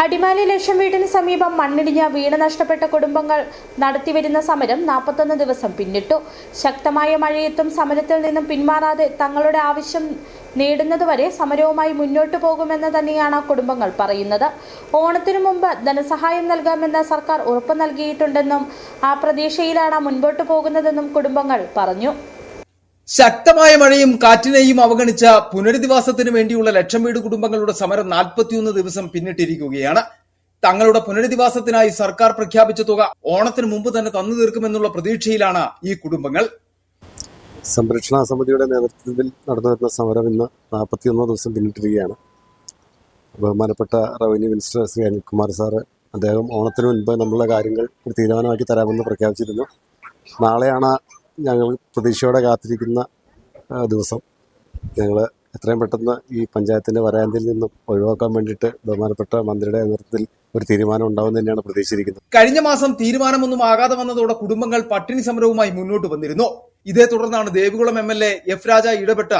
അടിമാലി ലക്ഷം വീടിന് സമീപം മണ്ണിടിഞ്ഞ് വീട് നഷ്ടപ്പെട്ട കുടുംബങ്ങൾ നടത്തിവരുന്ന സമരം 41 ദിവസം പിന്നിട്ടു. ശക്തമായ മഴയത്തും സമരത്തിൽ നിന്നും പിന്മാറാതെ തങ്ങളുടെ ആവശ്യം നേടുന്നതുവരെ സമരവുമായി മുന്നോട്ടു പോകുമെന്ന് തന്നെയാണ് കുടുംബങ്ങൾ പറയുന്നത്. ഓണത്തിനു മുമ്പ് ധനസഹായം നൽകാമെന്ന് സർക്കാർ ഉറപ്പു നൽകിയിട്ടുണ്ടെന്നും ആ പ്രതീക്ഷയിലാണ് മുൻപോട്ടു പോകുന്നതെന്നും കുടുംബങ്ങൾ പറഞ്ഞു. ശക്തമായ മഴയും കാറ്റിനെയും അവഗണിച്ച പുനരധിവാസത്തിന് വേണ്ടിയുള്ള ലക്ഷം വീട് കുടുംബങ്ങളുടെ സമരം 41 ദിവസം പിന്നിട്ടിരിക്കുകയാണ്. തങ്ങളുടെ പുനരധിവാസത്തിനായി സർക്കാർ പ്രഖ്യാപിച്ച തുക ഓണത്തിന് മുമ്പ് തന്നെ തന്നു തീർക്കുമെന്നുള്ള പ്രതീക്ഷയിലാണ് ഈ കുടുംബങ്ങൾ. സംരക്ഷണ സമിതിയുടെ നേതൃത്വത്തിൽ നടന്നു വരുന്ന സമരം ഇന്ന് 41 ദിവസം പിന്നിട്ടിരിക്കുകയാണ്. ബഹുമാനപ്പെട്ട revenue minister Shri Anilkumar sir അദ്ദേഹം ഓണത്തിന് മുൻപ് നമ്മളുടെ കാര്യങ്ങൾ ഒരു തീരുമാനമാക്കി തരാമെന്ന് പ്രഖ്യാപിച്ചിരുന്നു. നാളെയാണ് ഞങ്ങൾ പ്രതീക്ഷയോടെ കാത്തിരിക്കുന്ന ദിവസം. ഞങ്ങൾ എത്രയും പെട്ടെന്ന് ഈ പഞ്ചായത്തിൻ്റെ വരാന്തയിൽ നിന്നും ഒഴിവാക്കാൻ വേണ്ടിയിട്ട് ബഹുമാനപ്പെട്ട മന്ത്രിയുടെ നേതൃത്വത്തിൽ ഒരു തീരുമാനം ഉണ്ടാവുമെന്ന് തന്നെയാണ് പ്രതീക്ഷിച്ചിരിക്കുന്നത്. കഴിഞ്ഞ മാസം തീരുമാനമൊന്നും ആകാതെ വന്നതോടെ കുടുംബങ്ങൾ പട്ടിണി സമരവുമായി മുന്നോട്ട് വന്നിരുന്നു. ഇതേ തുടർന്നാണ് ദേവികുളം MLA F രാജ ഇടപെട്ട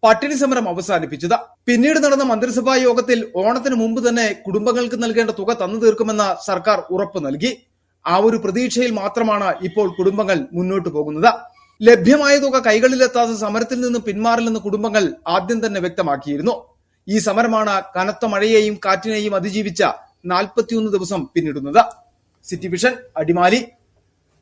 പട്ടിണി സമരം അവസാനിപ്പിച്ചത്. പിന്നീട് നടന്ന മന്ത്രിസഭാ യോഗത്തിൽ ഓണത്തിന് മുമ്പ് തന്നെ കുടുംബങ്ങൾക്ക് നൽകേണ്ട തുക തന്നു തീർക്കുമെന്ന് സർക്കാർ ഉറപ്പ് നൽകി. ആ ഒരു പ്രതീക്ഷയിൽ മാത്രമാണ് ഇപ്പോൾ കുടുംബങ്ങൾ മുന്നോട്ട് പോകുന്നത്. ലഭ്യമായ തുക കൈകളിലെത്താതെ സമരത്തിൽ നിന്ന് പിന്മാറില്ലെന്ന് കുടുംബങ്ങൾ ആദ്യം തന്നെ വ്യക്തമാക്കിയിരുന്നു. ഈ സമരമാണ് കനത്ത മഴയെയും കാറ്റിനെയും അതിജീവിച്ച 41 ദിവസം പിന്നിടുന്നത്. City vision, Adimali.